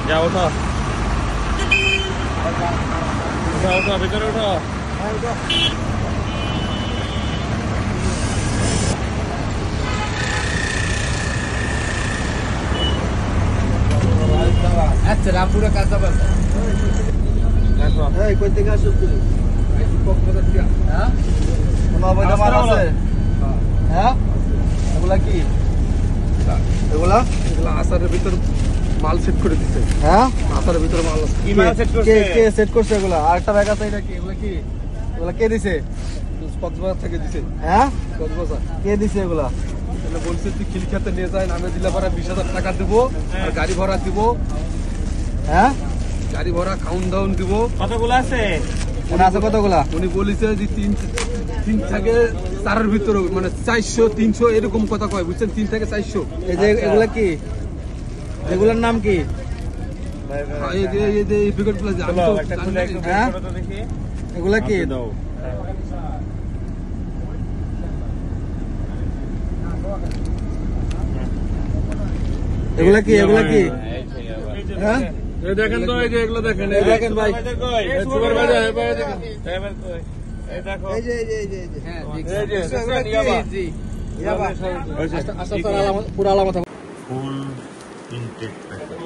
যাও ওঠো উঠো উঠো ভিতরে উঠো আচ্ছা রামপুরা কাজ যাবে দেখো এই কই থেকে আসছ তুই এই কক্সবাজার থেকে হ্যাঁ তোমার বড় মাল আছে হ্যাঁ এগুলা কি এগুলা আসারের ভিতর মাল সেট করে দিছে হ্যাঁ আসারের ভিতর মাল আছে কি মাল সেট করছে কে সেট করছে এগুলা আরেকটা ব্যাগ আছে এটা কি এগুলা কি এগুলা কে দিছে কক্সবাজার থেকে দিছে হ্যাঁ কক্সবাজার কে দিছে এগুলা এটা বলছে তুই খিলখাতে নিয়ে যায় নামে দিলে পরে 20,000 টাকা দেব আর গাড়ি ভাড়া দিব হ্যাঁ গাড়ি ভাড়া খাউন দাউন দিব কতগুলো আছে মনে আছে কতগুলা উনি বলেছে যে তিন থেকে 4 এর ভিতরে মানে 400 300 এরকম কথা কয় বুঝছেন 3 থেকে 400 এই যে এগুলা কি এগুলার নাম কি এই যে বিকট প্লাস আমি তো একটা খুলে একটু বের করো তো দেখি এগুলা কি দাও এগুলা কি হ্যাঁ এই দেখেন তো এই যে এগুলো দেখেন এই দেখেন ভাই সুপারভাইজার দেখেন এই দেখো এই যে হ্যাঁ এই যে জি ইয়াবা আচ্ছা আলামত পুরো আলামত ফুল ইনটেক প্যাকেজ